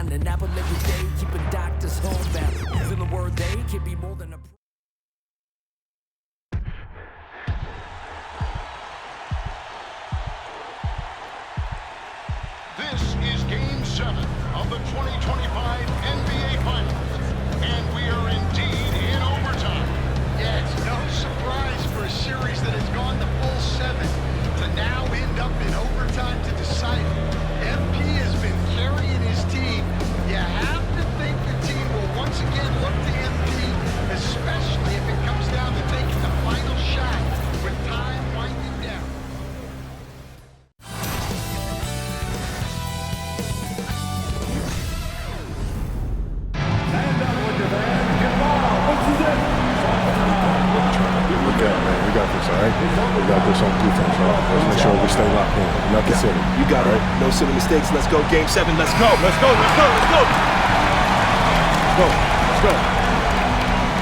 on an apple every day, keeping doctors homebound. Using the word they can be more than a... This is Game 7 of the 2025 NBA Finals, and we are indeed in overtime. Yeah, it's no surprise for a series that has gone the full 7 to now end up in overtime to decide it. MP has been carrying his team. You have to think the team will once again look to MP, especially if it comes down to taking the final shot with time winding down. We got this, all right? We got this on defense, all right? Let's make sure we stay locked in. Nothing silly. You got it. No silly mistakes. Let's go. Game 7. Let's go. Let's go. Let's go. Let's go. Let's go.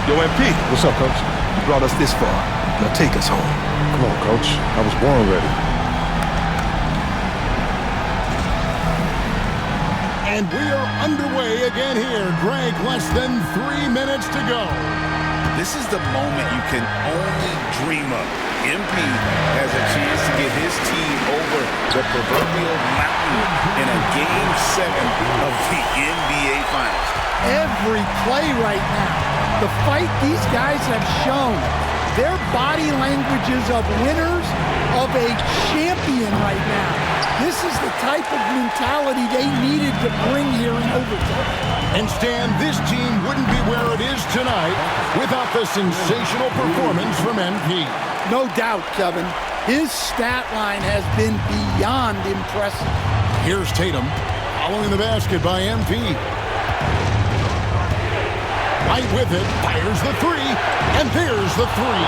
Yo, MP. What's up, Coach? You brought us this far. Now take us home. Come on, Coach. I was born ready. And we are underway again here. Greg, less than 3 minutes to go. This is the moment you can only dream of. MP has a chance to get his team over the proverbial mountain in a Game 7 of the NBA Finals. Every play right now, the fight these guys have shown, their body languages of winners, of a champion right now. This is the type of mentality they needed to bring here in overtime. And Stan, this team wouldn't be where it is tonight without the sensational performance from MP. No doubt, Kevin. His stat line has been beyond impressive. Here's Tatum, following the basket by MP. Right with it, fires the three, and there's the three.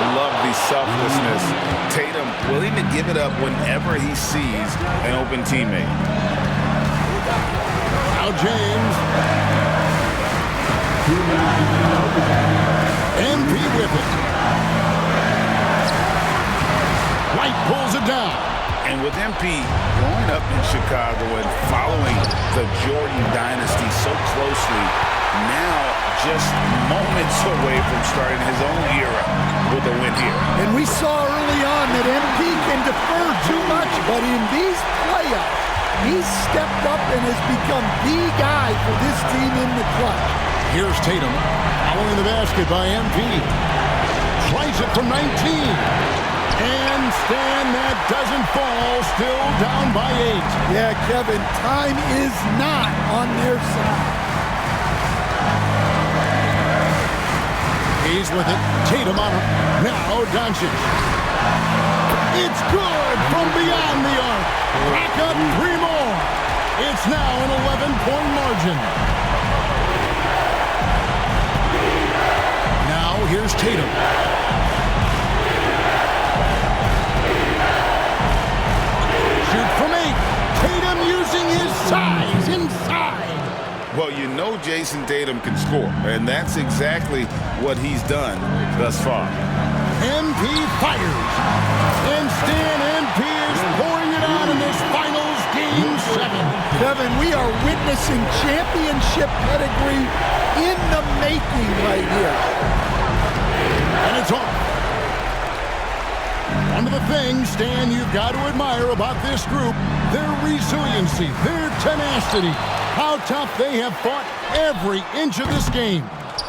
I love the selflessness. Tatum will even give it up whenever he sees an open teammate. Now James. MP with it. White pulls it down. And with MP growing up in Chicago and following the Jordan dynasty so closely, now just moments away from starting his own era with a win here. And we saw early on that MP can defer too much, but in these playoffs, he's stepped up and has become the guy for this team in the clutch. Here's Tatum, following the basket by MP. Tries it from 19. And Stan, that doesn't fall, still down by 8. Yeah, Kevin, time is not on their side. He's with it. Tatum on him. Now Doncic. It's good from beyond the arc. Rack up 3 more. It's now an 11-point margin. Now here's Tatum. Shoot from 8. Tatum using his size inside. Well, you know Jason Tatum can score, and that's exactly what he's done thus far. MP fires. And Stan, MP is pouring it on in this finals Game 7. Kevin, we are witnessing championship pedigree in the making right here. And it's on. One of the things, Stan, you've got to admire about this group, their resiliency, their tenacity, how tough they have fought every inch of this game.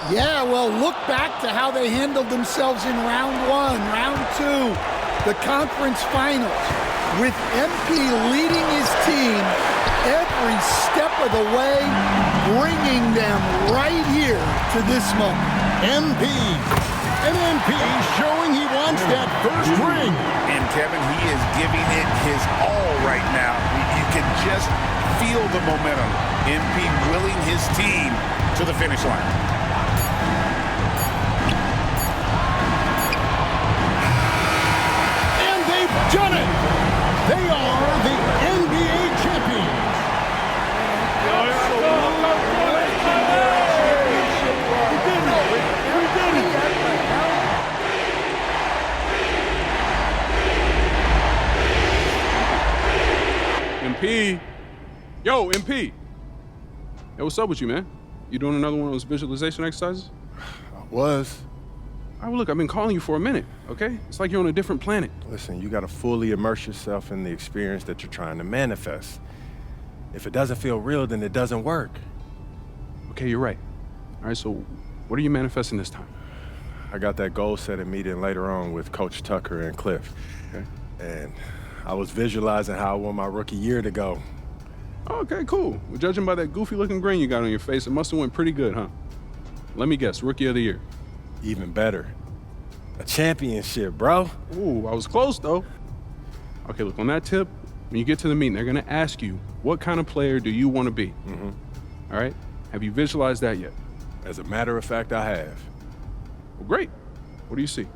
Yeah, well, look back to how they handled themselves in round 1, round 2, the conference finals, with MP leading his team every step of the way, bringing them right here to this moment. MP. And MP showing he wants that first ring. And Kevin, he is giving it his all right now. You can just feel the momentum. MP willing his team to the finish line. And they've done it. They are the NBA champions. MP. Yo, MP. Hey, what's up with you, man? You doing another one of those visualization exercises? Was. All right, well, look, I've been calling you for a minute, okay? It's like you're on a different planet. Listen, you got to fully immerse yourself in the experience that you're trying to manifest. If it doesn't feel real, then it doesn't work. Okay, you're right. All right, so what are you manifesting this time? I got that goal-setting meeting later on with Coach Tucker and Cliff. Okay. And I was visualizing how I want my rookie year to go. Okay, cool. Well, judging by that goofy-looking grin you got on your face, it must have went pretty good, huh? Let me guess, Rookie of the Year. Even better. A championship, bro. Ooh, I was close, though. Okay, look, on that tip, when you get to the meeting, they're going to ask you, what kind of player do you want to be? Mm-hmm. All right? Have you visualized that yet? As a matter of fact, I have. Well, great. What do you see?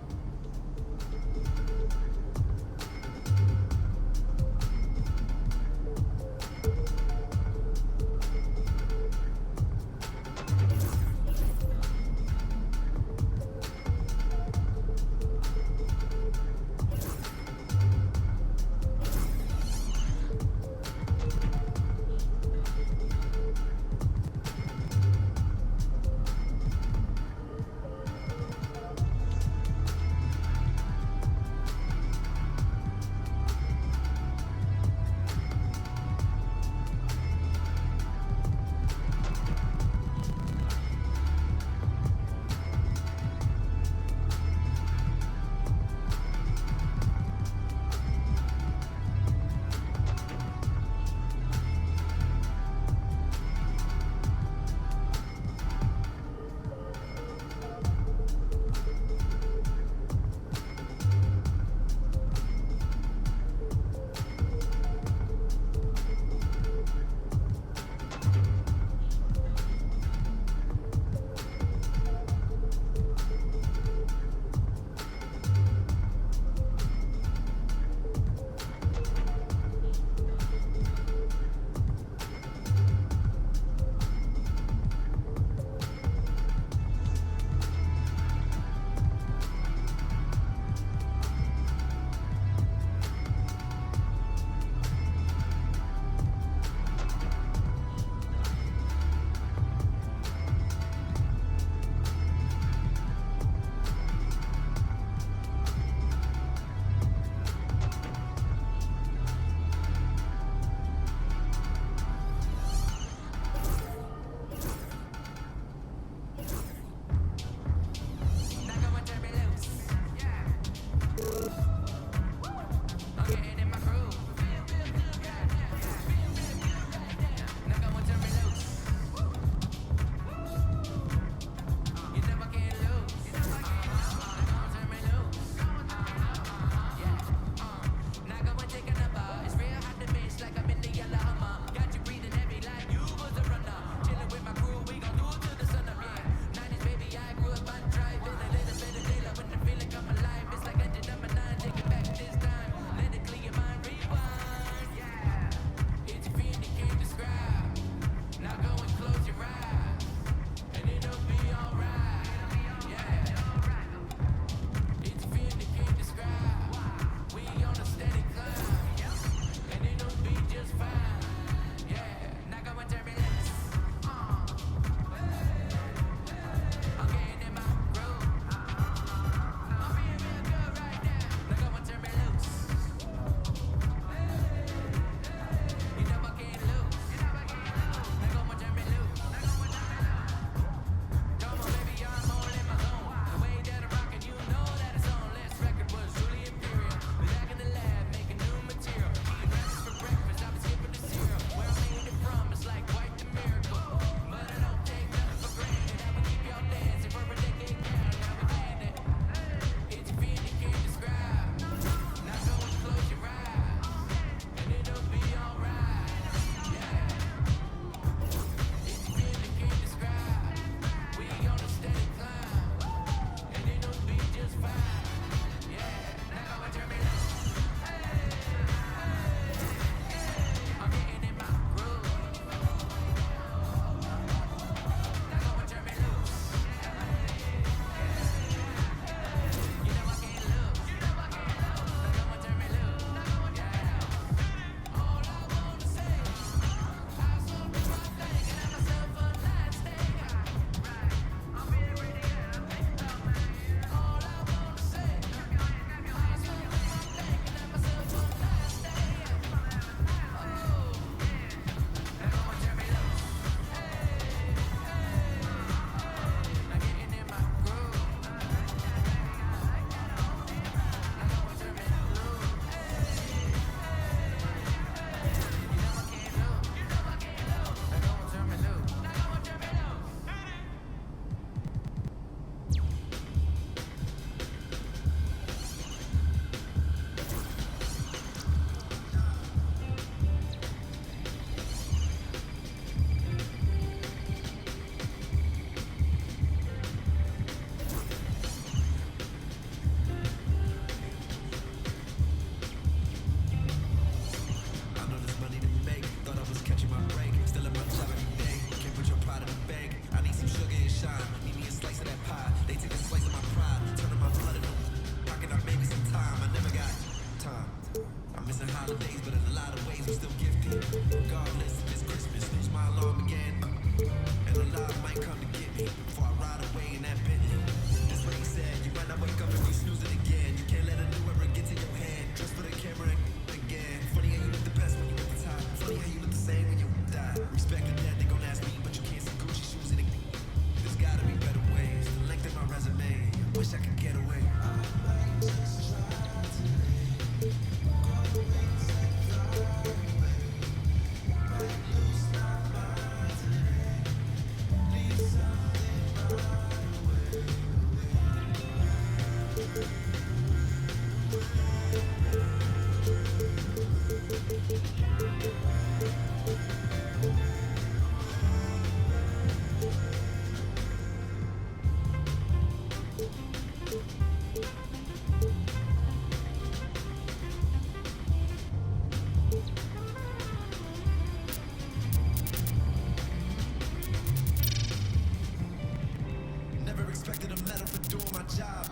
job.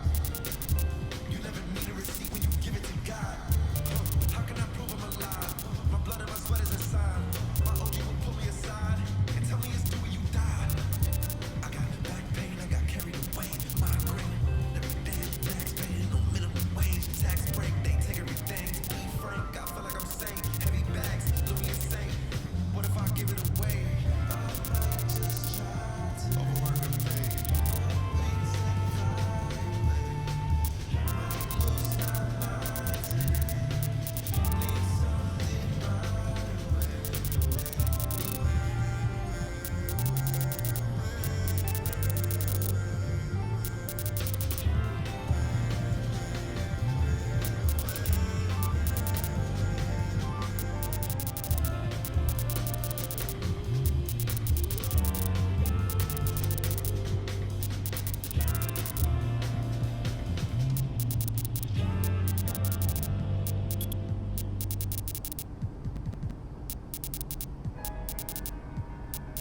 You never need a receipt when you give it to God. How can I prove I'm alive? My blood and my sweat is a sign. My OG will pull me aside and tell me it's due when you die. I got back pain, I got carried away. Migraine, every day tax paying, no minimum wage. Tax break, they take everything. Be frank, I feel like I'm safe. Heavy bags, Louis insane. What if I give it away? I might just try to overwork and pay.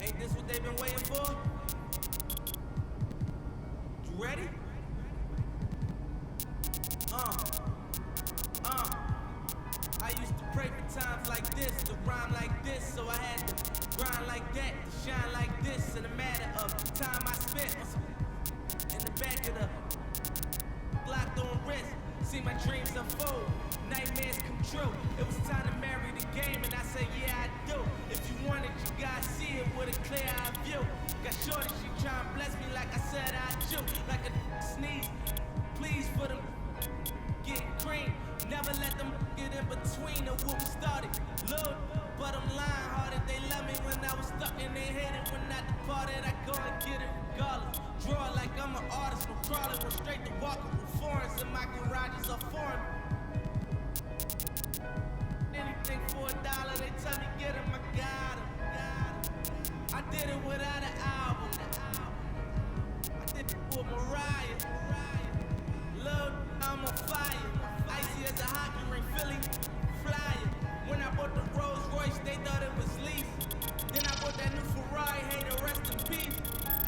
Ain't this what they've been waiting for? You ready? I used to pray for times like this, to rhyme like this, so I had to grind like that, to shine like this. In a matter of time I spent in the back of the locked on wrist, see my dreams unfold, nightmares come true. It was time to marry the game, and I said, yeah, I do. If you want it, you gotta see it with a clear eye view. Got shorty, she tryna bless me like I said I do. Like a sneeze, please for them getting cream. Never let them get in between of what we started. Look, but I'm lying hearted. They love me when I was stuck and they hated when I departed. I go and get it regardless. Draw like I'm an artist, no crawling, went straight to walking with foreigns in my garages are foreign. Anything for $1, they tell me get 'em, I got 'em. I did it without an album. I did it with Mariah. Lil', I'm on fire. Icy as a hockey ring, Philly flyer. When I bought the Rolls Royce, they thought it was lease. Then I bought that new Ferrari, hey, the rest in peace.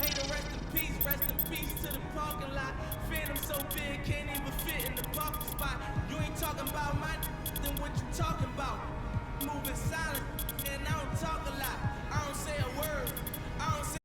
Hey, the rest in peace to the parking lot. Phantom so big, can't even fit in the parking spot. You ain't talking about my then what you talking about? Moving silent, and I don't talk a lot. I don't say a word. I don't say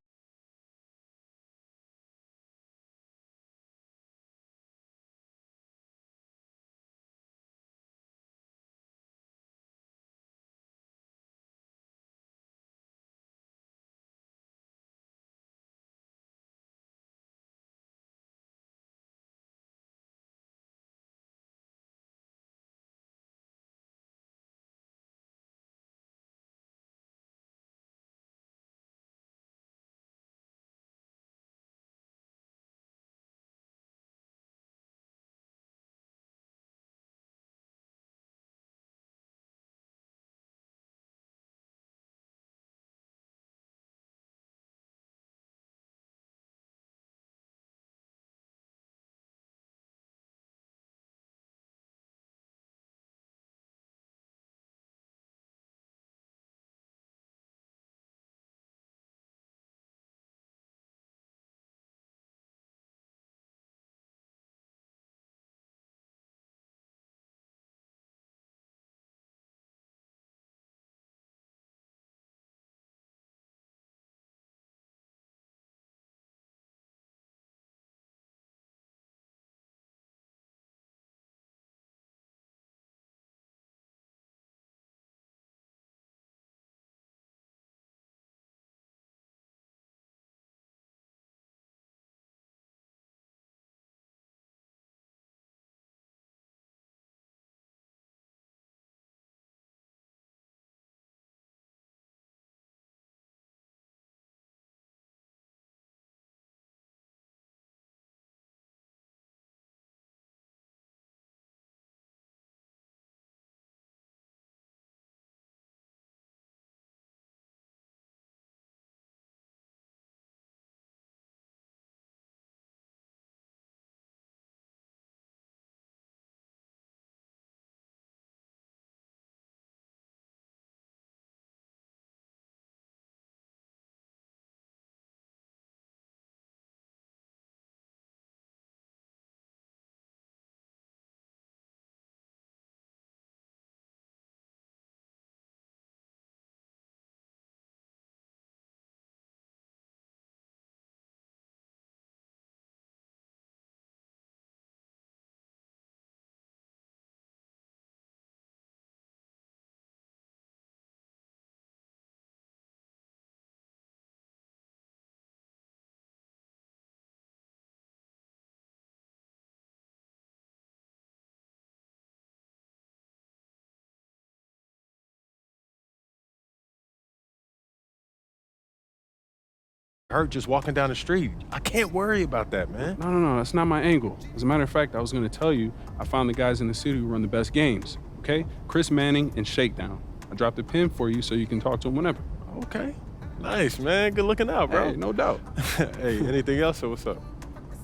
hurt just walking down the street. I can't worry about that, man. No, that's not my angle. As a matter of fact, I was going to tell you, I found the guys in the city who run the best games, okay? Chris Manning and Shakedown. I dropped a pin for you so you can talk to them whenever. Okay. Nice, man. Good looking out, bro. Hey, no doubt. Hey, anything else or what's up?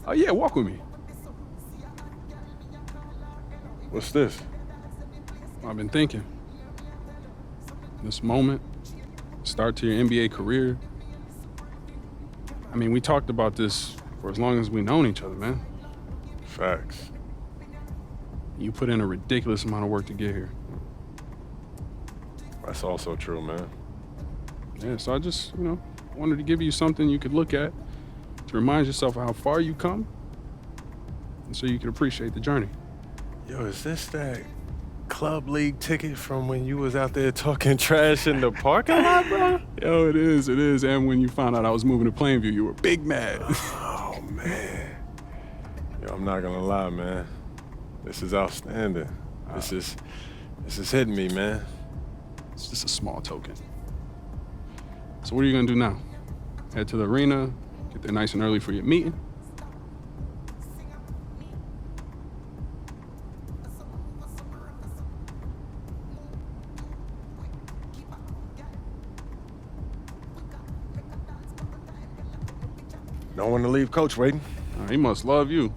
Oh, yeah, walk with me. What's this? I've been thinking. This moment, start to your NBA career. I mean, we talked about this for as long as we've known each other, man. Facts. You put in a ridiculous amount of work to get here. That's also true, man. Yeah, so I just, wanted to give you something you could look at to remind yourself of how far you come and so you could appreciate the journey. Yo, is this that club league ticket from when you was out there talking trash in the parking lot, bro? Yo, it is. And when you found out I was moving to Plainview, you were big mad. Oh, man. Yo, I'm not gonna lie, man. This is outstanding. This is hitting me, man. It's just a small token. So what are you gonna do now? Head to the arena, get there nice and early for your meeting? Don't want to leave Coach waiting. He must love you.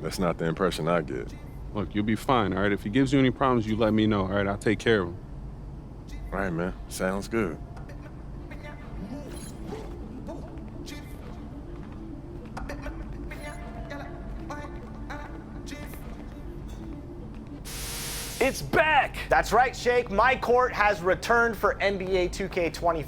That's not the impression I get. Look, you'll be fine, all right? If he gives you any problems, you let me know, all right? I'll take care of him. All right, man. Sounds good. It's back! That's right, Shake. My court has returned for NBA 2K25.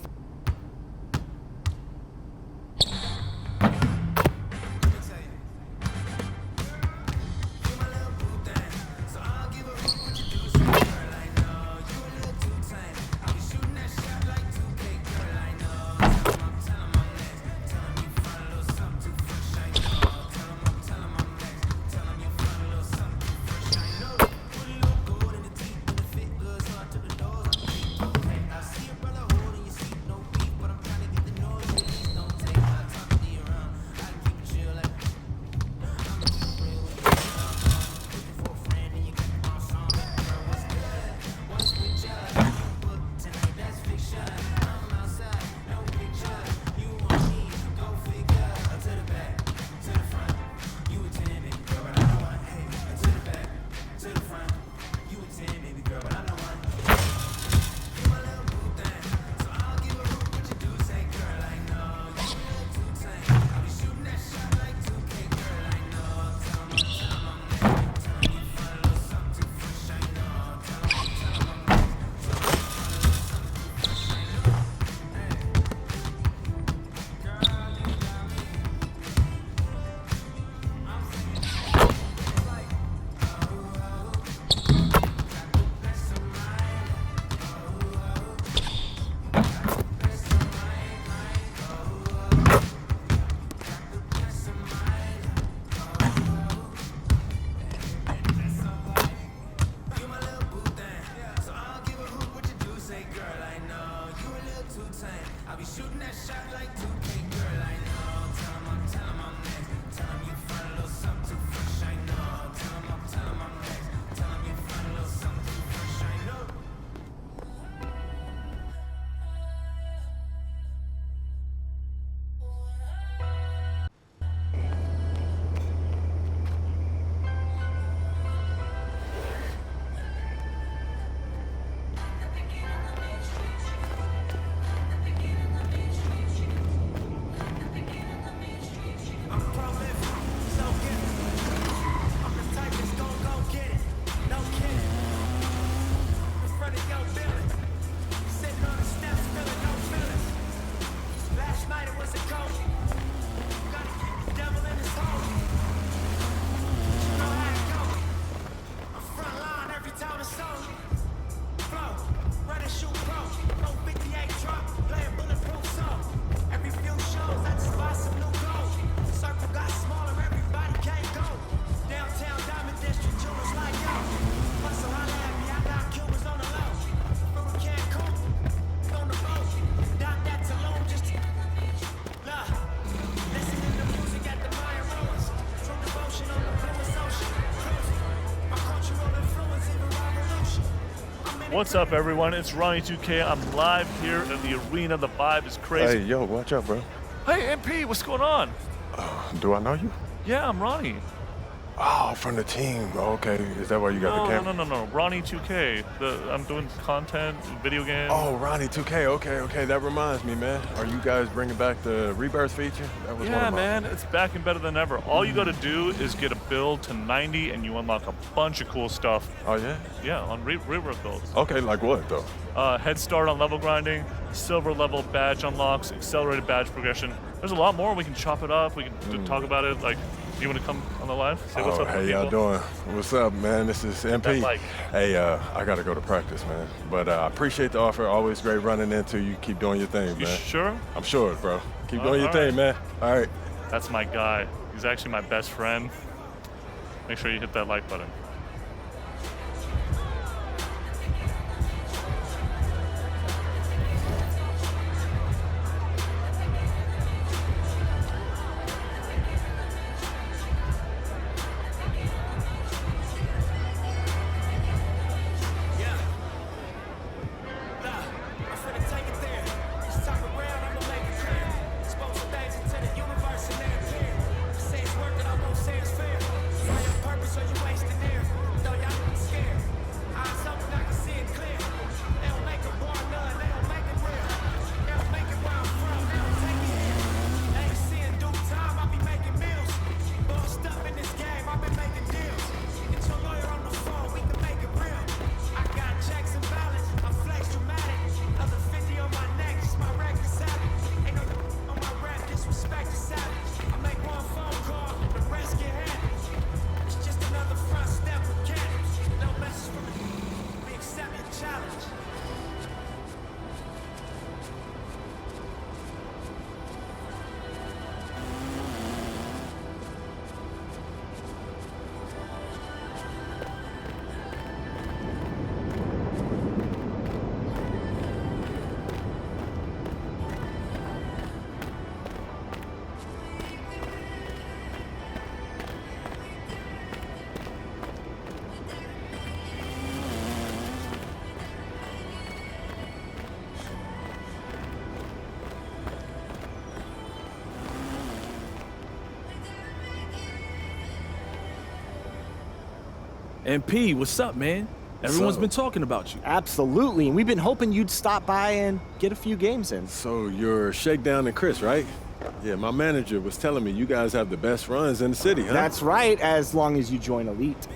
What's up, everyone? It's Ronnie 2K. I'm live here at the arena. The vibe is crazy. Hey, yo, watch out, bro. Hey, MP, what's going on? Do I know you? Yeah, I'm Ronnie. Oh, from the team. Okay, is that why you got the camera? No. Ronnie 2K. I'm doing content, video game. Oh, Ronnie 2K. Okay. That reminds me, man. Are you guys bringing back the Rebirth feature? That was Yeah, man. It's back and better than ever. All you got to do is get a build to 90, and you unlock a bunch of cool stuff. Oh, yeah? Yeah, on Rebirth builds. Okay, like what, though? Head start on level grinding, silver level badge unlocks, accelerated badge progression. There's a lot more. We can chop it up. We can talk about it. Like, you want to come on the live? Say what's up to Hey, people? y'all doing? What's up, man? This is MP. Hey, I got to go to practice, man. But I appreciate the offer. Always great running into you. Keep doing your thing, man. You sure? I'm sure, bro. Keep doing your thing, man. All right. That's my guy. He's actually my best friend. Make sure you hit that like button. MP, what's up, man? Everyone's been talking about you. Absolutely, and we've been hoping you'd stop by and get a few games in. So you're Shakedown and Chris, right? Yeah, my manager was telling me you guys have the best runs in the city, huh? That's right, as long as you join Elite.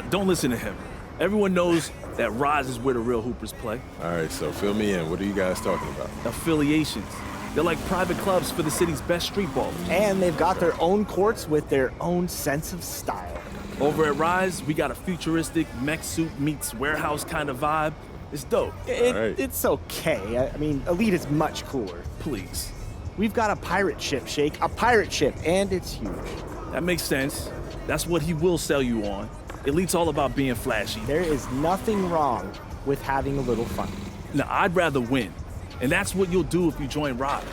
Don't listen to him. Everyone knows that Rise is where the real hoopers play. All right, so fill me in. What are you guys talking about? Affiliations. They're like private clubs for the city's best street ballers. And they've got their own courts with their own sense of style. Over at Rise, we got a futuristic mech suit meets warehouse kind of vibe. It's dope. It's okay. I mean, Elite is much cooler. Please. We've got a pirate ship, Shake. A pirate ship, and it's huge. That makes sense. That's what he will sell you on. Elite's all about being flashy. There is nothing wrong with having a little fun. Now, I'd rather win. And that's what you'll do if you join Rise.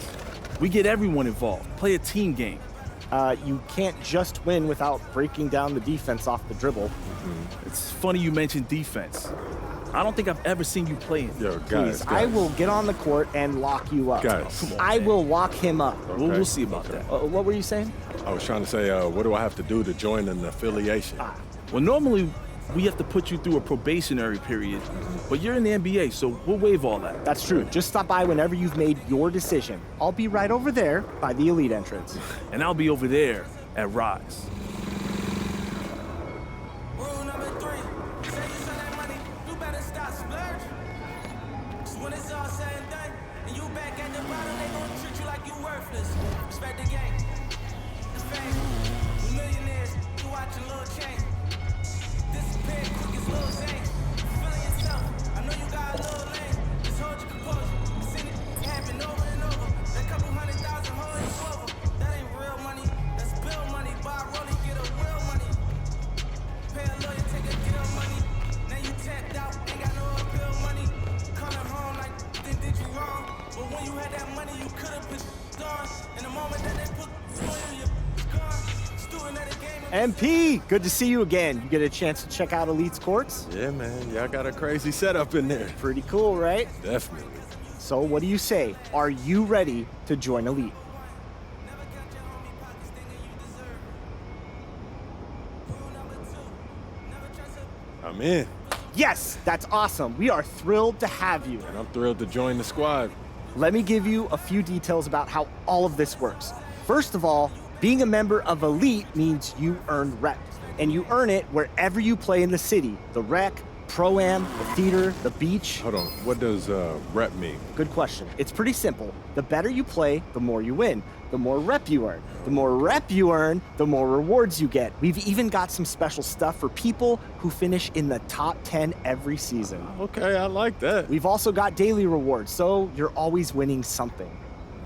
We get everyone involved. Play a team game. You can't just win without breaking down the defense off the dribble. It's funny you mentioned defense. I don't think I've ever seen you play it. Yo, guys. I will get on the court and lock you up. Guys. Come on, I man. will lock him up. Okay. We'll see about that. What were you saying? I was trying to say, what do I have to do to join an affiliation? Well, normally we have to put you through a probationary period, but you're in the NBA, so we'll waive all that. That's true. Just stop by whenever you've made your decision. I'll be right over there by the Elite entrance. And I'll be over there at Rise. Rule number 3, say you sell that money, you better stop splurging. 'Cause when it's all said and done, and you back at the bottom, they gon' treat you like you worthless. Respect the game. It's fame. We millionaires, you watching Lil Chain. Disappear quick as Lil Zane. Feeling yourself, I know you got a little lane. Just hold your composure. I've seen it happen over and over. That couple 100,000 holding you over. That ain't real money, that's bill money. Buy a rollie, get a real money. Pay a lawyer, take a deal money. Now you tapped out, ain't got no appeal money. Coming home like they did you wrong. But when you had that money, you could've been gone. In the moment that they put you on you, you're gone. Student of the game. MP, good to see you again. You get a chance to check out Elite's courts? Yeah, man. Y'all got a crazy setup in there. Pretty cool, right? Definitely. So what do you say? Are you ready to join Elite? I'm in. Yes, that's awesome. We are thrilled to have you. And I'm thrilled to join the squad. Let me give you a few details about how all of this works. First of all, being a member of Elite means you earn rep. And you earn it wherever you play in the city. The rec, pro-am, the theater, the beach. Hold on, what does rep mean? Good question. It's pretty simple. The better you play, the more you win. The more rep you earn. The more rep you earn, the more rewards you get. We've even got some special stuff for people who finish in the top 10 every season. Okay, I like that. We've also got daily rewards, so you're always winning something.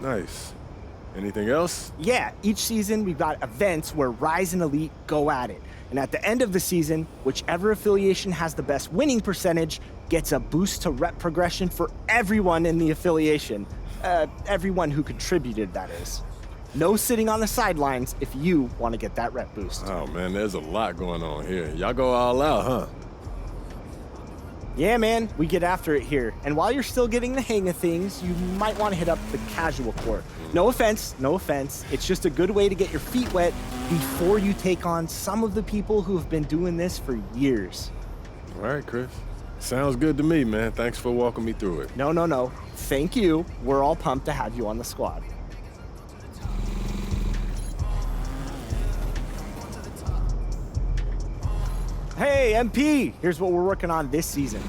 Nice. Anything else? Yeah, each season we've got events where Rise and Elite go at it. And at the end of the season, whichever affiliation has the best winning percentage gets a boost to rep progression for everyone in the affiliation. Everyone who contributed, that is. No sitting on the sidelines if you want to get that rep boost. Oh man, there's a lot going on here. Y'all go all out, huh? Yeah, man, we get after it here. And while you're still getting the hang of things, you might want to hit up the casual court. No offense. It's just a good way to get your feet wet before you take on some of the people who have been doing this for years. All right, Chris. Sounds good to me, man. Thanks for walking me through it. No. Thank you. We're all pumped to have you on the squad. Hey, MP, here's what we're working on this season.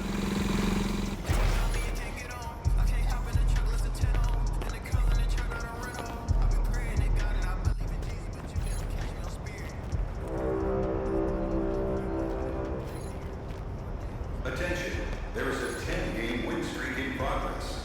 Attention, there is a 10-game win streak in progress.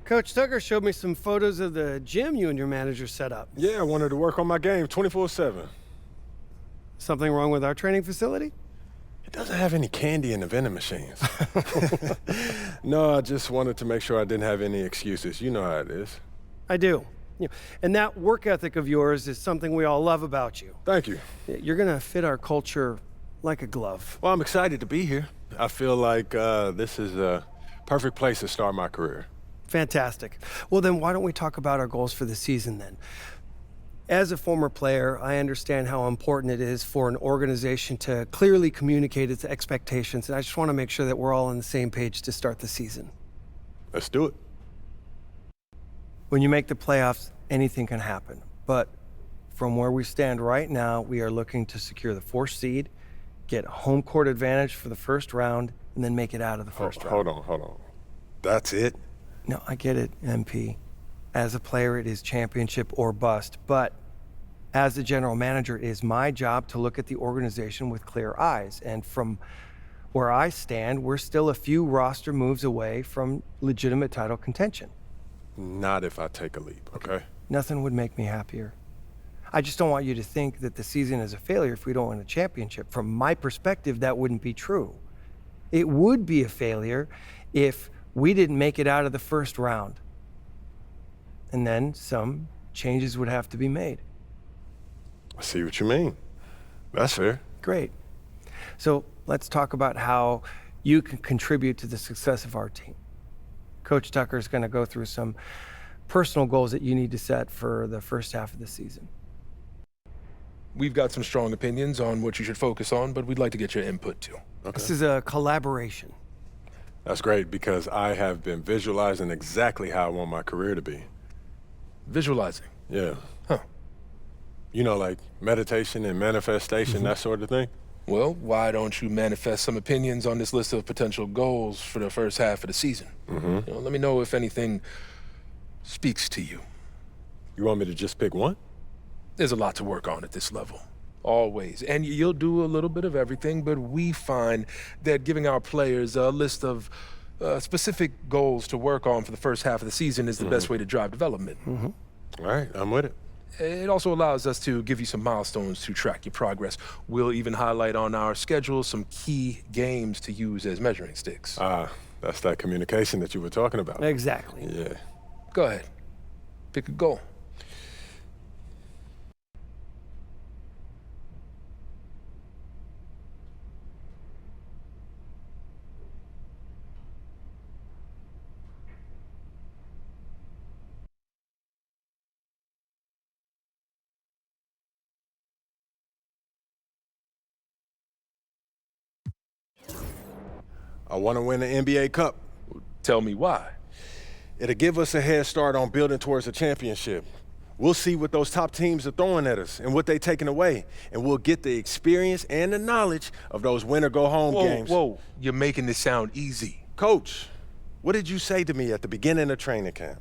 Coach Tucker showed me some photos of the gym you and your manager set up. Yeah, I wanted to work on my game 24/7. Something wrong with our training facility? It doesn't have any candy in the vending machines. No, I just wanted to make sure I didn't have any excuses. You know how it is. I do. And that work ethic of yours is something we all love about you. Thank you. You're going to fit our culture like a glove. Well, I'm excited to be here. I feel like this is a perfect place to start my career. Fantastic. Well, then why don't we talk about our goals for the season then? As a former player, I understand how important it is for an organization to clearly communicate its expectations, and I just want to make sure that we're all on the same page to start the season. Let's do it. When you make the playoffs, anything can happen. But from where we stand right now, we are looking to secure the 4th seed, get home court advantage for the first round, and then make it out of the first round. Hold on. That's it? No, I get it, MP. As a player, it is championship or bust. But as the general manager, it is my job to look at the organization with clear eyes. And from where I stand, we're still a few roster moves away from legitimate title contention. Not if I take a leap, okay? Nothing would make me happier. I just don't want you to think that the season is a failure if we don't win a championship. From my perspective, that wouldn't be true. It would be a failure if we didn't make it out of the first round. And then some changes would have to be made. I see what you mean. That's fair. Great. So let's talk about how you can contribute to the success of our team. Coach Tucker is going to go through some personal goals that you need to set for the first half of the season. We've got some strong opinions on what you should focus on, but we'd like to get your input too. Okay. This is a collaboration. That's great because I have been visualizing exactly how I want my career to be. Visualizing? Yeah. Huh. You know, like meditation and manifestation, that sort of thing? Well, why don't you manifest some opinions on this list of potential goals for the first half of the season? Let me know if anything speaks to you. You want me to just pick one? There's a lot to work on at this level. Always. And you'll do a little bit of everything, but we find that giving our players a list of specific goals to work on for the first half of the season is the best way to drive development. All right, I'm with it. It also allows us to give you some milestones to track your progress. We'll even highlight on our schedule some key games to use as measuring sticks. That's that communication that you were talking about. Exactly. Yeah. Go ahead. Pick a goal. I want to win the NBA Cup. Tell me why. It'll give us a head start on building towards a championship. We'll see what those top teams are throwing at us and what they're taking away. And we'll get the experience and the knowledge of those win-or-go-home games. Whoa, you're making this sound easy. Coach, what did you say to me at the beginning of training camp?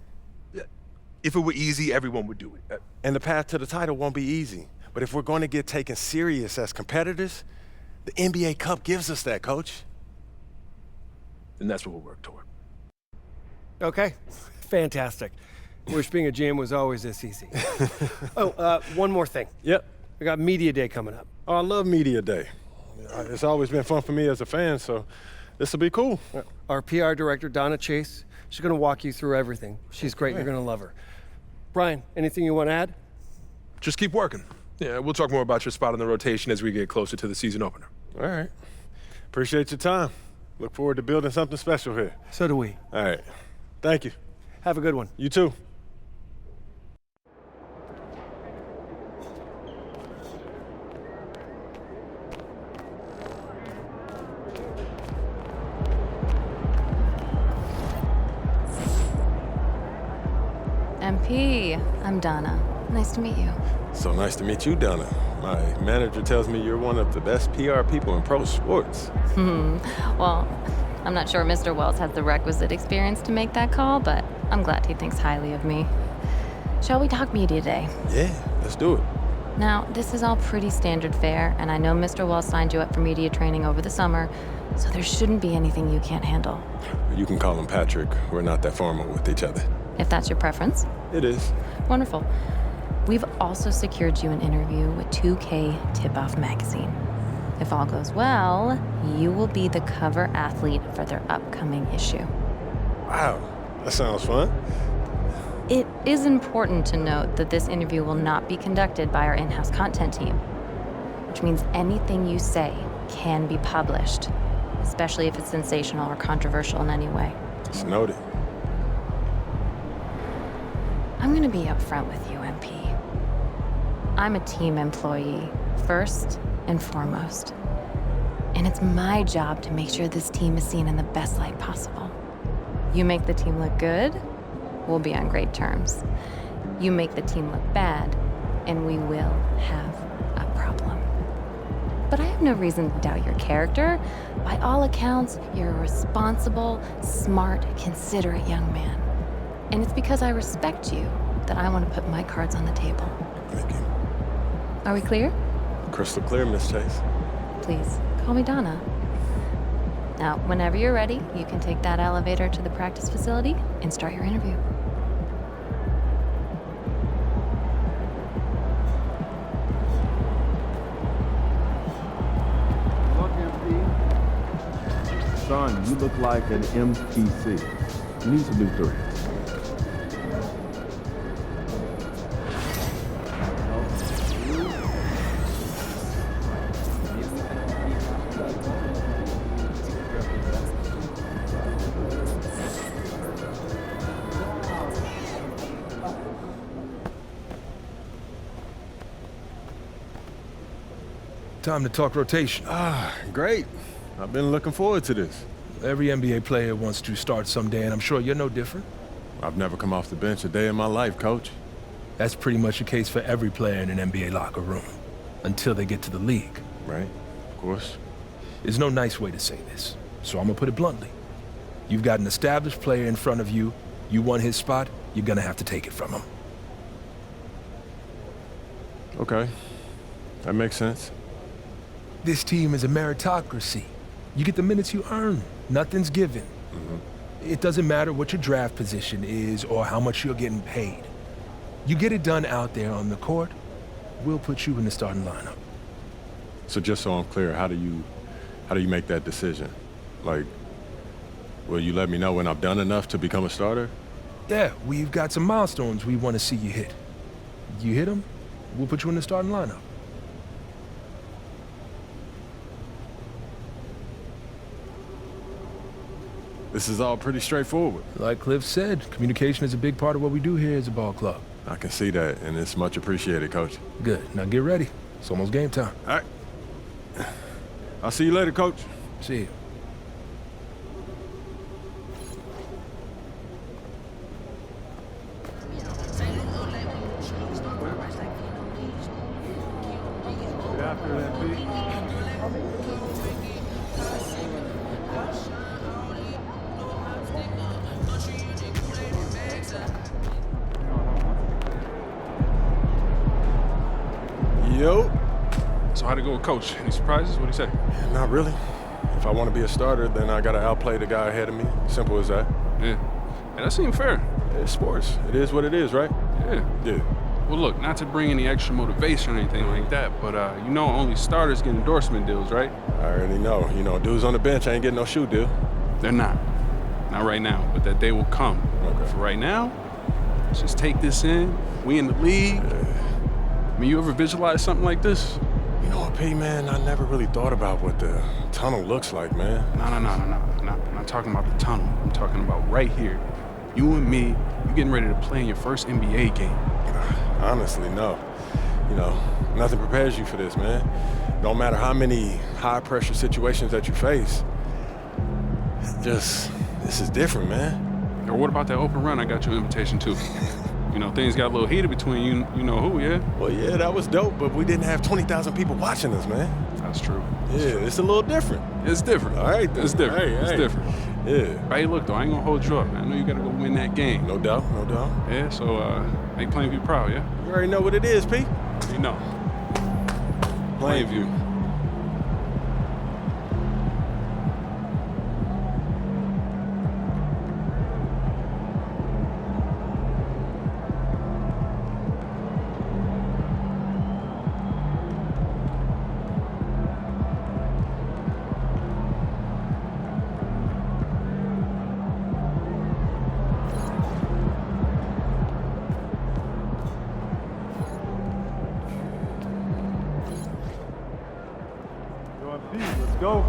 If it were easy, everyone would do it. And the path to the title won't be easy. But if we're going to get taken serious as competitors, the NBA Cup gives us that, Coach. And that's what we'll work toward. Okay, fantastic. Wish being a GM was always this easy. One more thing. Yep. We got Media Day coming up. Oh, I love Media Day. It's always been fun for me as a fan, so this will be cool. Our PR director, Donna Chase, she's going to walk you through everything. She's great. You're going to love her. Brian, anything you want to add? Just keep working. Yeah, we'll talk more about your spot in the rotation as we get closer to the season opener. All right. Appreciate your time. Look forward to building something special here. So do we. All right. Thank you. Have a good one. You too. MP, I'm Donna. Nice to meet you. So nice to meet you, Donna. My manager tells me you're one of the best PR people in pro sports. Well, I'm not sure Mr. Wells has the requisite experience to make that call, but I'm glad he thinks highly of me. Shall we talk Media Day? Yeah, let's do it. Now, this is all pretty standard fare, and I know Mr. Wells signed you up for media training over the summer, so there shouldn't be anything you can't handle. You can call him Patrick. We're not that formal with each other. If that's your preference. It is. Wonderful. We've also secured you an interview with 2K Tip-Off magazine. If all goes well, you will be the cover athlete for their upcoming issue. Wow, that sounds fun. It is important to note that this interview will not be conducted by our in-house content team, which means anything you say can be published, especially if it's sensational or controversial in any way. It's noted. I'm gonna be upfront with you, MP. I'm a team employee, first and foremost. And it's my job to make sure this team is seen in the best light possible. You make the team look good, we'll be on great terms. You make the team look bad, and we will have a problem. But I have no reason to doubt your character. By all accounts, you're a responsible, smart, considerate young man. And it's because I respect you that I want to put my cards on the table. Thank you. Are we clear? Crystal clear, Miss Chase. Please, call me Donna. Now, whenever you're ready, you can take that elevator to the practice facility and start your interview. Son, you look like an MPC. You need some new threes. Time to talk rotation. Great. I've been looking forward to this. Every NBA player wants to start someday, and I'm sure you're no different. I've never come off the bench a day in my life, Coach. That's pretty much the case for every player in an NBA locker room, until they get to the league. Right, of course. There's no nice way to say this, so I'm gonna put it bluntly. You've got an established player in front of you. You want his spot, you're gonna have to take it from him. Okay, that makes sense. This team is a meritocracy. You get the minutes you earn. Nothing's given. It doesn't matter what your draft position is or how much you're getting paid. You get it done out there on the court, we'll put you in the starting lineup. So just so I'm clear, how do you make that decision? Like, will you let me know when I've done enough to become a starter? Yeah, we've got some milestones we want to see you hit. You hit them, we'll put you in the starting lineup. This is all pretty straightforward. Like Cliff said, communication is a big part of what we do here as a ball club. I can see that, and it's much appreciated, Coach. Good. Now get ready. It's almost game time. All right. I'll see you later, Coach. See you. Good afternoon, MP. Yo. So how'd it go with Coach? Any surprises? What'd he say? Not really. If I want to be a starter, then I got to outplay the guy ahead of me. Simple as that. Yeah. Hey, that seemed fair. It's sports. It is what it is, right? Yeah. Yeah. Well, look, not to bring any extra motivation or anything like that, but you know only starters get endorsement deals, right? I already know. You know, dudes on the bench ain't getting no shoe deal. They're not. Not right now, but that day will come. Okay. For right now, let's just take this in. We in the league. I mean, you ever visualize something like this? You know what, P, man? I never really thought about what the tunnel looks like, man. No. I'm not talking about the tunnel. I'm talking about right here. You and me, you getting ready to play in your first NBA game. Honestly, no. You know, nothing prepares you for this, man. No matter how many high-pressure situations that you face, this is different, man. Or what about that open run I got you an invitation to? You know, things got a little heated between you know who, yeah? Well, yeah, that was dope, but we didn't have 20,000 people watching us, man. That's true. It's a little different. It's different. All right, then. It's different. Hey, it's different. Yeah. But hey, look, though, I ain't gonna hold you up, man. I know you gotta go win that game. No doubt, no doubt. Yeah, so make Plainview proud, yeah? You already know what it is, P. You know. Plainview. Let's go.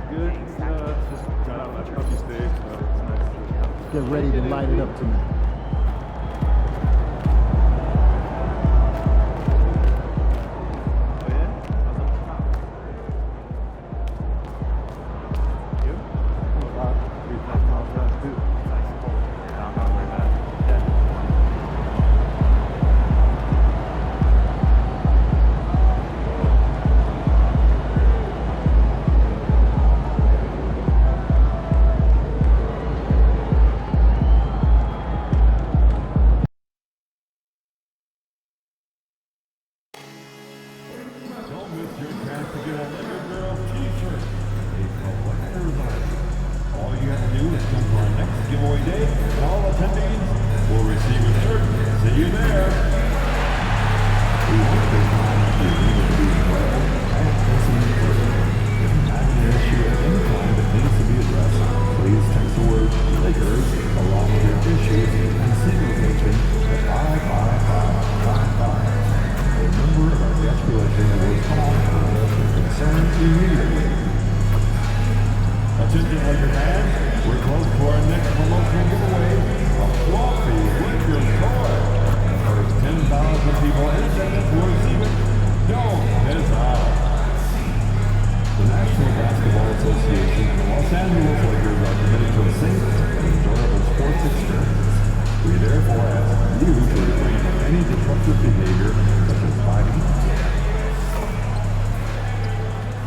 Good. Just got out of that puppy they're ready to light it up tonight.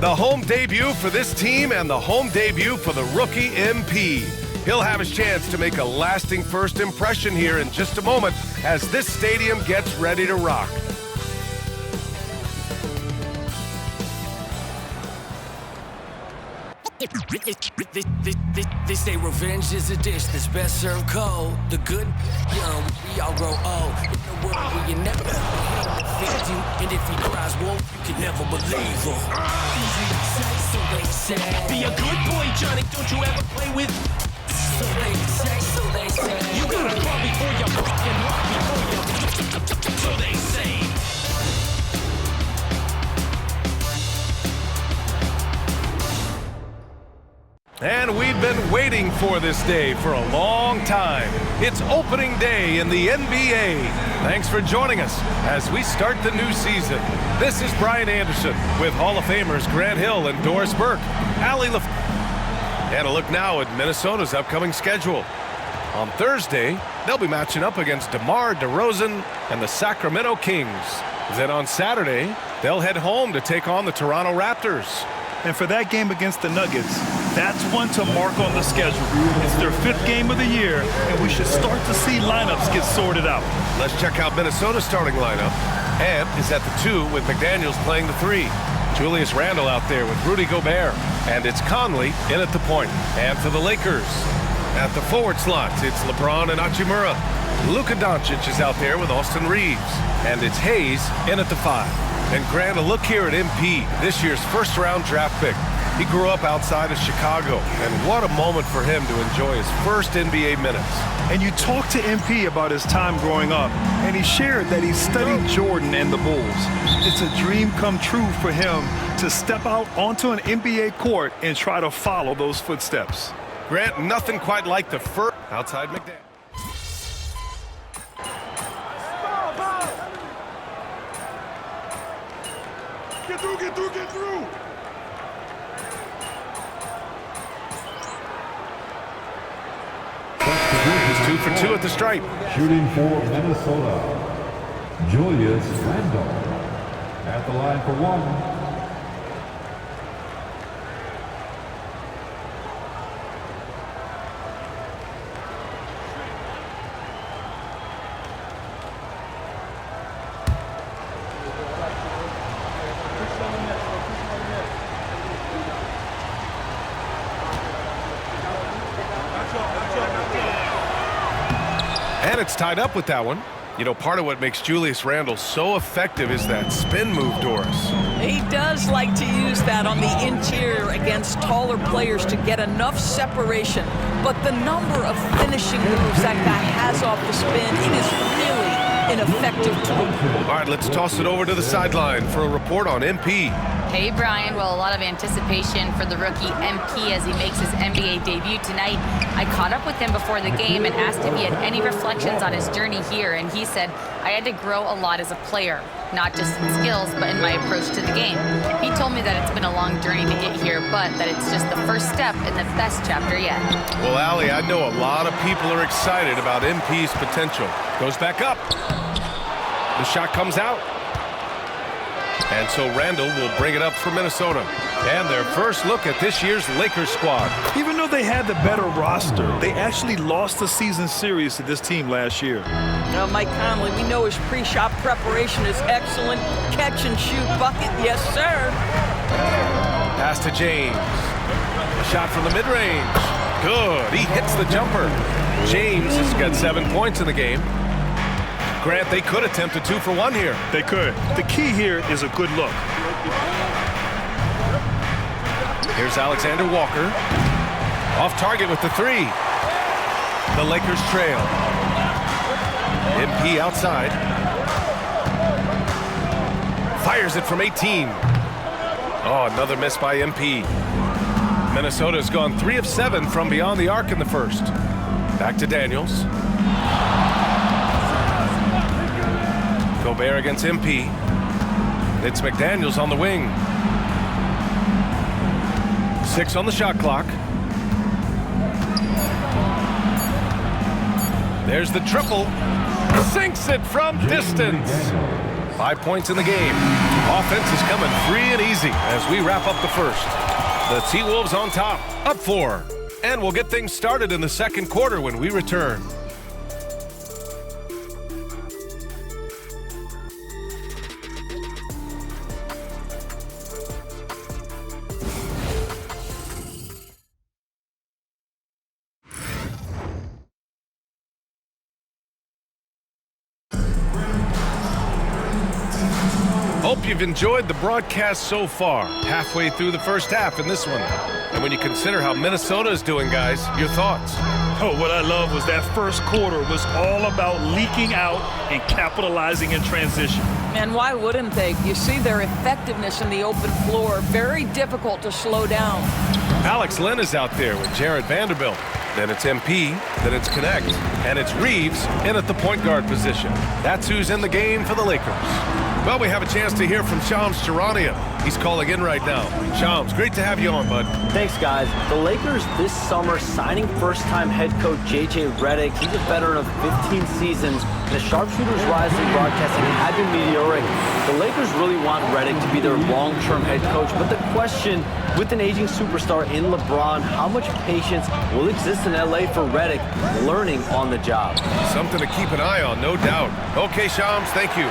The home debut for this team and the home debut for the rookie MP. He'll have his chance to make a lasting first impression here in just a moment as this stadium gets ready to rock. They say revenge is a dish that's best served cold. The good young, we all grow old. In a world where you never fit you, and if he cries wolf, you can never believe him. Easy to say, so they say. Be a good boy, Johnny. Don't you ever play with? So they say, so they say. You gotta crawl before you rock and rock before you. So they say. And we've been waiting for this day for a long time. It's opening day in the NBA. Thanks for joining us as we start the new season. This is Brian Anderson with Hall of Famers Grant Hill and Doris Burke. And a look now at Minnesota's upcoming schedule. On Thursday, they'll be matching up against DeMar DeRozan and the Sacramento Kings. Then on Saturday, they'll head home to take on the Toronto Raptors. And for that game against the Nuggets, that's one to mark on the schedule. It's their 5th game of the year, and we should start to see lineups get sorted out. Let's check out Minnesota's starting lineup. Ant is at the 2 with McDaniels playing the 3. Julius Randle out there with Rudy Gobert. And it's Conley in at the point. And for the Lakers, at the forward slot, it's LeBron and Hachimura. Luka Doncic is out there with Austin Reeves. And it's Hayes in at the 5. And Grant, a look here at MP, this year's first-round draft pick. He grew up outside of Chicago, and what a moment for him to enjoy his first NBA minutes. And you talked to MP about his time growing up, and he shared that he studied Jordan and the Bulls. It's a dream come true for him to step out onto an NBA court and try to follow those footsteps. Grant, nothing quite like the first outside McDaniel. Get through! He's 2 for 2 at the stripe. Shooting for Minnesota, Julius Randle. At the line for 1. And it's tied up with that one. You know, part of what makes Julius Randle so effective is that spin move, Doris. He does like to use that on the interior against taller players to get enough separation. But the number of finishing moves that guy has off the spin, it is really an effective tool. All right, let's toss it over to the sideline for a report on MP. Hey, Brian. Well, a lot of anticipation for the rookie MP as he makes his NBA debut tonight. I caught up with him before the game and asked if he had any reflections on his journey here, and he said, I had to grow a lot as a player, not just in skills, but in my approach to the game. He told me that it's been a long journey to get here, but that it's just the first step in the best chapter yet. Well, Allie, I know a lot of people are excited about MP's potential. Goes back up. The shot comes out. And so Randall will bring it up for Minnesota. And their first look at this year's Lakers squad. Even though they had the better roster, they actually lost the season series to this team last year. Mike Conley, we know his pre-shot preparation is excellent. Catch and shoot bucket, yes, sir. Pass to James. A shot from the mid-range. Good. He hits the jumper. James has got 7 points in the game. Grant, they could attempt a 2 for 1 here. They could. The key here is a good look. Here's Alexander Walker. Off target with the 3. The Lakers trail. MP outside. Fires it from 18. Oh, another miss by MP. Minnesota's gone 3 of 7 from beyond the arc in the first. Back to Daniels. Gobert against MP. It's McDaniels on the wing. 6 on the shot clock. There's the triple. Sinks it from distance. 5 points in the game. Offense is coming free and easy as we wrap up the first. The T-Wolves on top, up 4. And we'll get things started in the second quarter when we return. Hope you've enjoyed the broadcast so far. Halfway through the first half in this one. And when you consider how Minnesota is doing, guys, your thoughts? Oh, what I love was that first quarter was all about leaking out and capitalizing in transition. And why wouldn't they? You see their effectiveness in the open floor. Very difficult to slow down. Alex Len is out there with Jared Vanderbilt. Then it's MP, then it's Connect, and it's Reeves in at the point guard position. That's who's in the game for the Lakers. Well, we have a chance to hear from Shams Charania. He's calling in right now. Shams, great to have you on, bud. Thanks, guys. The Lakers this summer signing first-time head coach J.J. Redick. He's a veteran of 15 seasons. The sharpshooters rising broadcasting had been meteoric. The Lakers really want Redick to be their long-term head coach, but the question, with an aging superstar in LeBron, how much patience will exist in L.A. for Redick learning on the job? Something to keep an eye on, no doubt. Okay, Shams, thank you.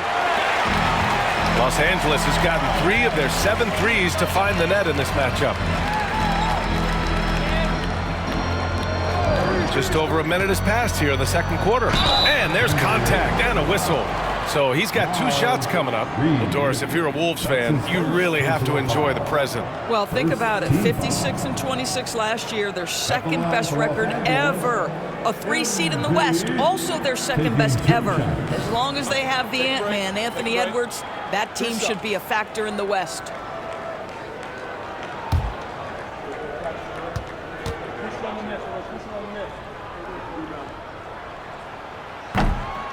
Los Angeles has gotten 3 of their 7 threes to find the net in this matchup. Just over a minute has passed here in the second quarter. And there's contact and a whistle. So he's got 2 shots coming up. Well, Doris, if you're a Wolves fan, you really have to enjoy the present. Well, think about it. 56-26 last year, their second best record ever. A 3 seed in the West, also their second best ever. As long as they have the Ant-Man, Anthony Edwards, that team should be a factor in the West.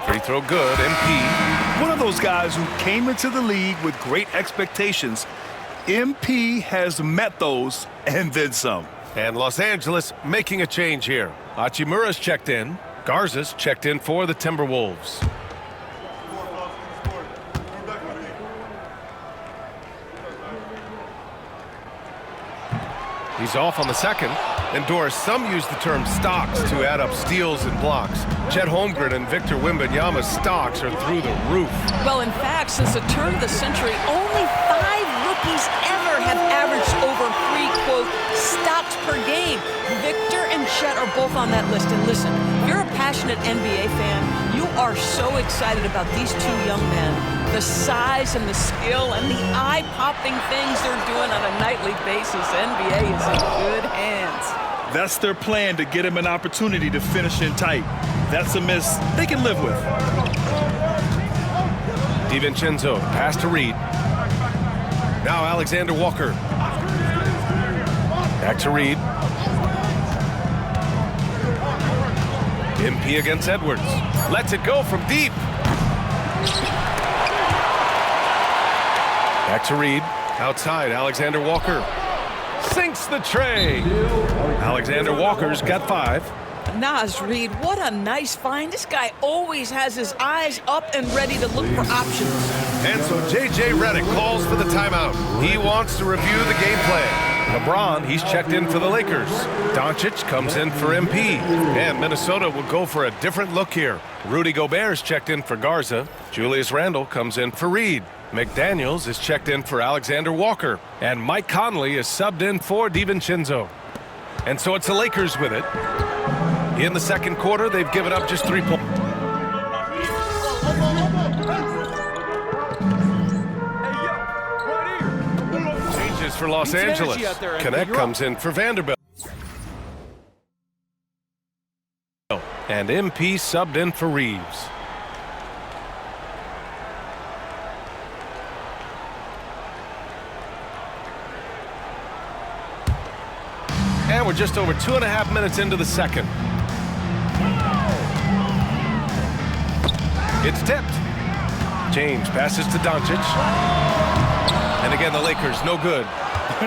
Free throw good, MP. One of those guys who came into the league with great expectations. MP has met those and then some. And Los Angeles making a change here. Hachimura's checked in. Garza's checked in for the Timberwolves. He's off on the second. And Doris, some use the term stocks to add up steals and blocks. Chet Holmgren and Victor Wembanyama's stocks are through the roof. Well, in fact, since the turn of the century, only 5 rookies ever have averaged over 3, quote, stocks per game. Victor and Chet are both on that list. And listen, if you're a passionate NBA fan, you are so excited about these 2 young men. The size and the skill and the eye-popping things they're doing on a nightly basis. NBA is in good hands. That's their plan, to get him an opportunity to finish in tight. That's a miss they can live with. DiVincenzo, pass to Reed. Now Alexander Walker. Back to Reed. MP against Edwards. Lets it go from deep. Back to Reed. Outside, Alexander Walker. Sinks the tray. Alexander Walker's got 5. Naz Reed, what a nice find. This guy always has his eyes up and ready to look for options. And so J.J. Redick calls for the timeout. He wants to review the game plan. LeBron, he's checked in for the Lakers. Doncic comes in for MP. And Minnesota will go for a different look here. Rudy Gobert's checked in for Garza. Julius Randle comes in for Reed. McDaniels is checked in for Alexander Walker. And Mike Conley is subbed in for DiVincenzo. And so it's the Lakers with it. In the second quarter, they've given up just 3 points. Changes for Los Angeles. Connect comes in for Vanderbilt. And MP subbed in for Reeves. And we're just over 2.5 minutes into the second. It's tipped. James passes to Doncic. And again, the Lakers, no good.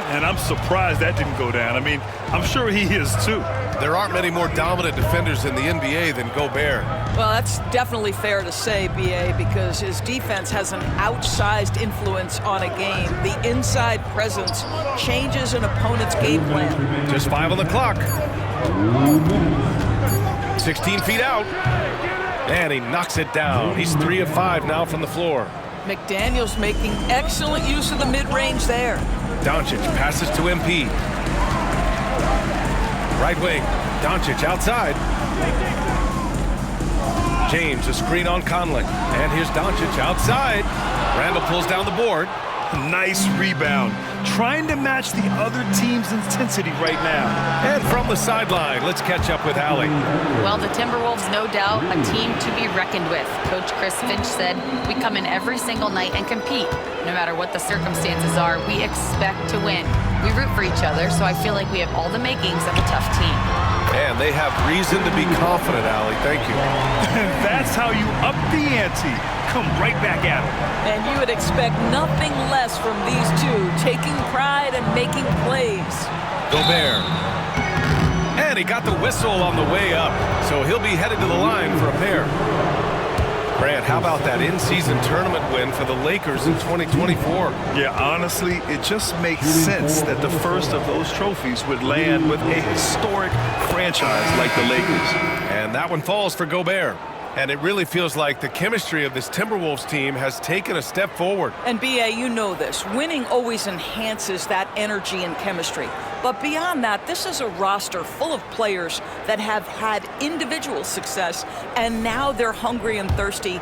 And I'm surprised that didn't go down. I mean, I'm sure he is too. There aren't many more dominant defenders in the NBA than Gobert. Well, that's definitely fair to say, B.A., because his defense has an outsized influence on a game. The inside presence changes an opponent's game plan. Just 5 on the clock. 16 feet out. And he knocks it down. He's 3 of 5 now from the floor. McDaniels making excellent use of the mid-range there. Doncic passes to MP. Right wing, Doncic outside. James, a screen on Conley. And here's Doncic outside. Randle pulls down the board. Nice rebound. Trying to match the other team's intensity right now. And from the sideline, let's catch up with Allie. Well, the Timberwolves, no doubt, a team to be reckoned with. Coach Chris Finch said, we come in every single night and compete. No matter what the circumstances are, we expect to win. We root for each other, so I feel like we have all the makings of a tough team. And they have reason to be confident, Allie. Thank you. That's how you up the ante. Come right back at them. And you would expect nothing less from these two, taking pride and making plays. Gobert. And he got the whistle on the way up, so he'll be headed to the line for a pair. Grant, how about that in-season tournament win for the Lakers in 2024? Yeah, honestly, it just makes sense that the first of those trophies would land with a historic franchise like the Lakers. And that one falls for Gobert. And it really feels like the chemistry of this Timberwolves team has taken a step forward. And B.A., you know this. Winning always enhances that energy and chemistry. But beyond that, this is a roster full of players that have had individual success, and now they're hungry and thirsty.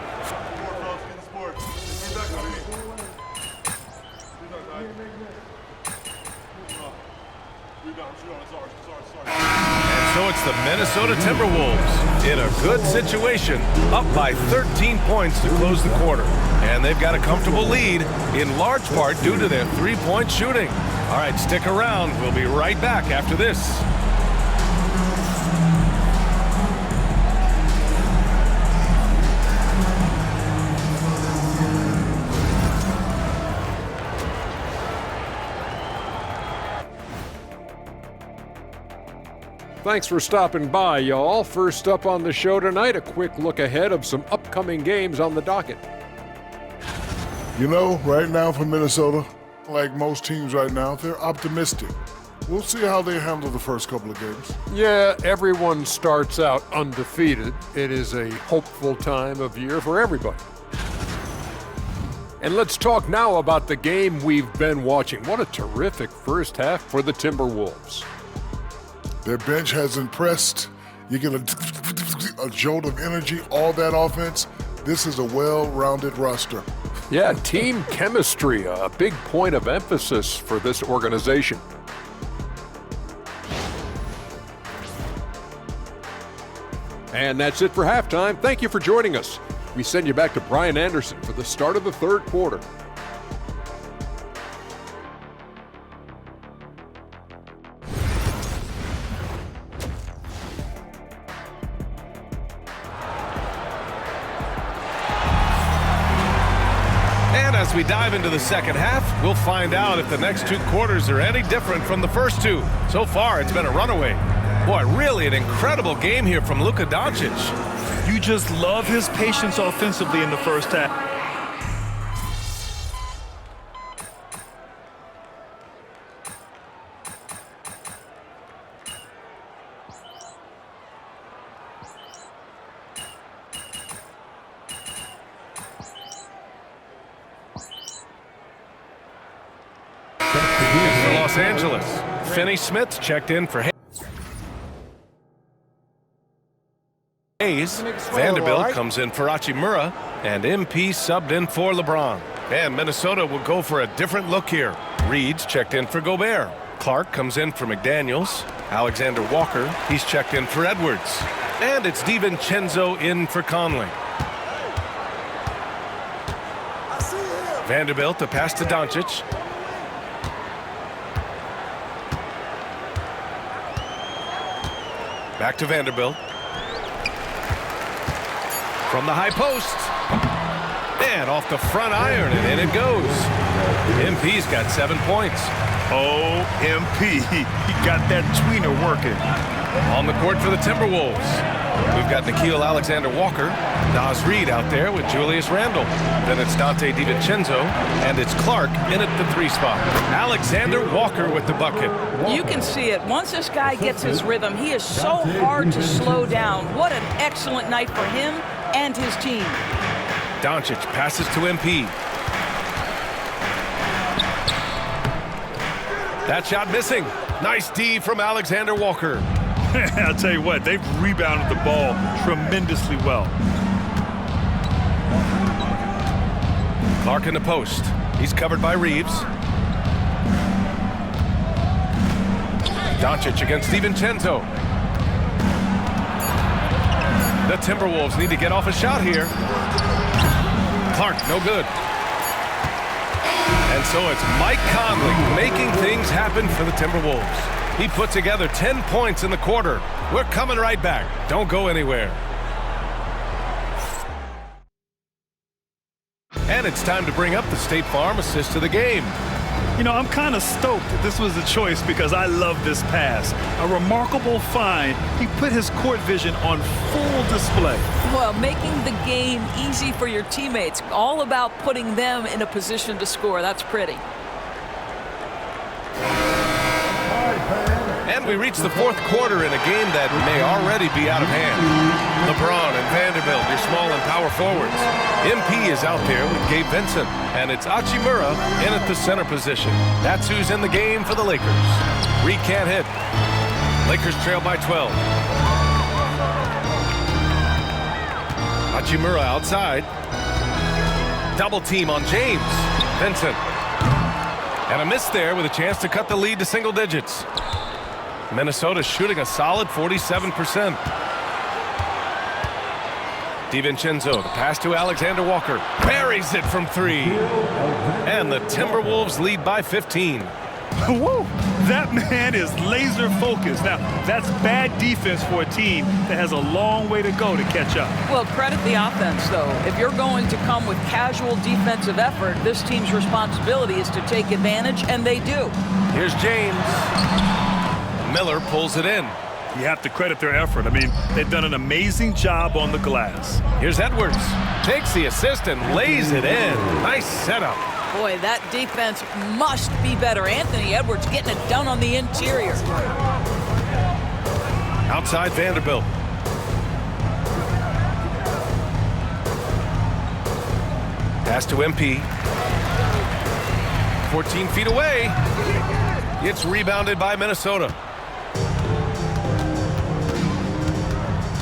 So it's the Minnesota Timberwolves in a good situation, up by 13 points to close the quarter. And they've got a comfortable lead, in large part due to their three-point shooting. All right, stick around. We'll be right back after this. Thanks for stopping by, y'all. First up on the show tonight, a quick look ahead of some upcoming games on the docket. You know, right now for Minnesota, like most teams right now, they're optimistic. We'll see how they handle the first couple of games. Yeah, everyone starts out undefeated. It is a hopeful time of year for everybody. And let's talk now about the game we've been watching. What a terrific first half for the Timberwolves. Their bench has impressed. You get a jolt of energy, all that offense. This is a well-rounded roster. Yeah, team chemistry, a big point of emphasis for this organization. And that's it for halftime. Thank you for joining us. We send you back to Brian Anderson for the start of the third quarter. And as we dive into the second half, we'll find out if the next 2 quarters are any different from the first 2. So far, it's been a runaway. Boy, really an incredible game here from Luka Doncic. You just love his patience offensively in the first half. For Los Angeles, Finney Smith checked in for Hayes. Vanderbilt comes in for Hachimura, and MP subbed in for LeBron. And Minnesota will go for a different look here. Reed's checked in for Gobert. Clark comes in for McDaniels. Alexander Walker, he's checked in for Edwards. And it's DiVincenzo in for Conley. Vanderbilt, the pass to Doncic. Back to Vanderbilt. From the high post. And off the front iron, and in it goes. MP's got 7 points. Oh, MP. He got that tweener working. On the court for the Timberwolves, we've got Nickeil Alexander-Walker, Naz Reid out there with Julius Randle. Then it's Dante DiVincenzo, and it's Clark in at the 3 spot. Alexander-Walker with the bucket. You can see it. Once this guy gets his rhythm, he is so hard to slow down. What an excellent night for him and his team. Doncic passes to MP. That shot missing. Nice D from Alexander Walker. I'll tell you what, they've rebounded the ball tremendously well. Clark in the post. He's covered by Reeves. Doncic against DiVincenzo. The Timberwolves need to get off a shot here. Clark, no good. And so it's Mike Conley making things happen for the Timberwolves. He put together 10 points in the quarter. We're coming right back. Don't go anywhere. And it's time to bring up the State Farm assist of the game. You know, I'm kind of stoked that this was a choice because I love this pass. A remarkable find. He put his court vision on full display. Well, making the game easy for your teammates. All about putting them in a position to score. That's pretty. And we reach the 4th quarter in a game that may already be out of hand. LeBron and Vanderbilt, your small and power forwards. MP is out there with Gabe Vincent, and it's Hachimura in at the center position. That's who's in the game for the Lakers. Reed can't hit. Lakers trail by 12. Hachimura outside. Double team on James. Vincent. And a miss there with a chance to cut the lead to single digits. Minnesota shooting a solid 47%. DiVincenzo, the pass to Alexander Walker. Buries it from 3. And the Timberwolves lead by 15. Whoa, that man is laser focused. Now, that's bad defense for a team that has a long way to go to catch up. Well, credit the offense, though. If you're going to come with casual defensive effort, this team's responsibility is to take advantage, and they do. Here's James. Miller pulls it in. You have to credit their effort. I mean, they've done an amazing job on the glass. Here's Edwards. Takes the assist and lays it in. Nice setup. Boy, that defense must be better. Anthony Edwards getting it done on the interior. Outside Vanderbilt. Pass to MP. 14 feet away. It's rebounded by Minnesota.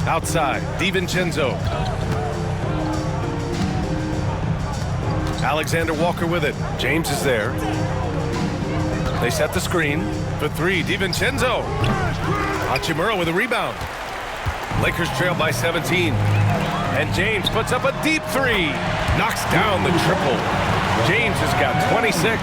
Outside, DiVincenzo. Alexander Walker with it. James is there. They set the screen for 3. DiVincenzo. Hachimura with a rebound. Lakers trail by 17. And James puts up a deep 3. Knocks down the triple. James has got 26.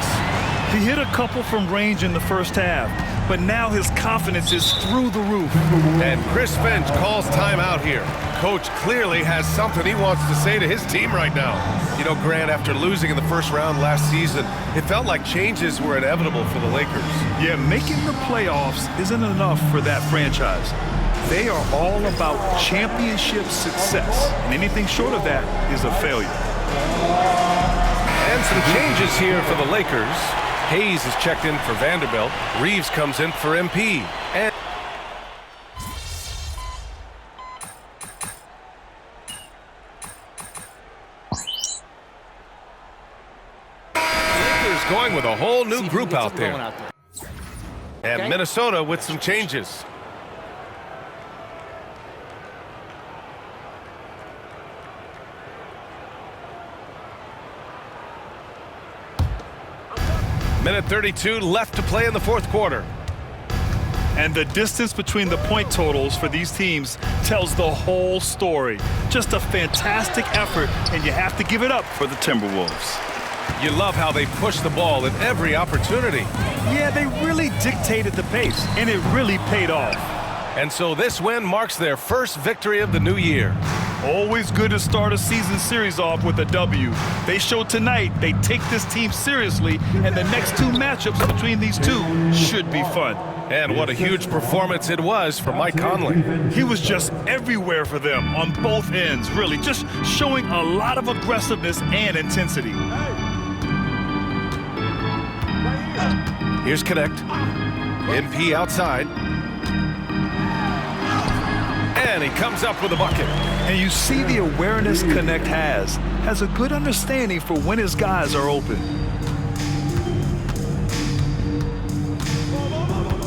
He hit a couple from range in the first half, but now his confidence is through the roof. And Chris Finch calls timeout here. coach clearly has something he wants to say to his team right now. You know, Grant, after losing in the first round last season, it felt like changes were inevitable for the Lakers. Yeah, making the playoffs isn't enough for that franchise. They are all about championship success, and anything short of that is a failure. And some changes here for the Lakers. Hayes is checked in for Vanderbilt. Reeves comes in for MP. And Lakers going with a whole new group out there. And Minnesota with some changes. Minute 32 left to play in the fourth quarter. And the distance between the point totals for these teams tells the whole story. Just a fantastic effort, and you have to give it up for the Timberwolves. You love how they push the ball at every opportunity. Yeah, they really dictated the pace, and it really paid off. And so this win marks their first victory of the new year. Always good to start a season series off with a W. They showed tonight they take this team seriously, and the next two matchups between these two should be fun. And what a huge performance it was for Mike Conley. He was just everywhere for them on both ends, really, just showing a lot of aggressiveness and intensity. Here's Connect. MP outside. And he comes up with a bucket. And you see the awareness Connect has a good understanding for when his guys are open.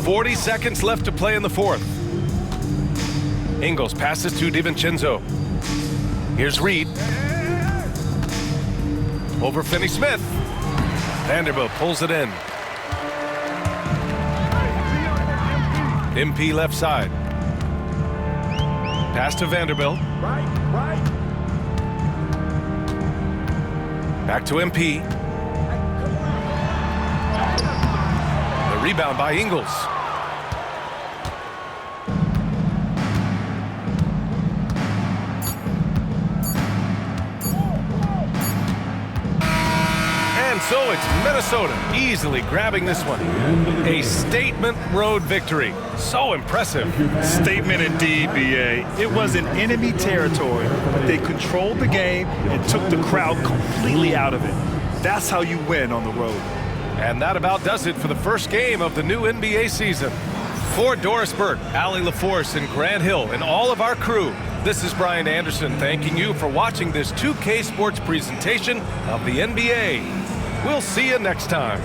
40 seconds left to play in the fourth. Ingles passes to DiVincenzo. Here's Reed. Over Finney-Smith. Vanderbilt pulls it in. MP left side. Pass to Vanderbilt. Back to MP. The rebound by Ingles. And so it's Minnesota easily grabbing this one. A statement road victory. So impressive. Statement indeed, BA. It was in enemy territory, but they controlled the game and took the crowd completely out of it. That's how you win on the road. And that about does it for the first game of the new NBA season. For Doris Burke, Allie LaForce, and Grant Hill, and all of our crew, this is Brian Anderson thanking you for watching this 2K Sports presentation of the NBA. We'll see you next time.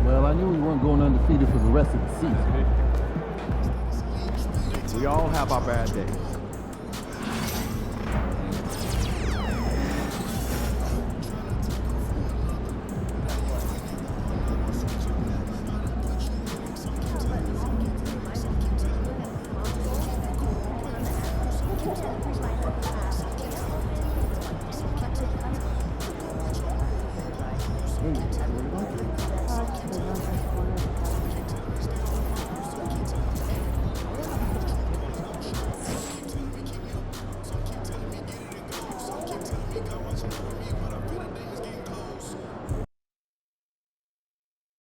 Well, I knew we weren't going undefeated for the rest of the season. We all have our bad days.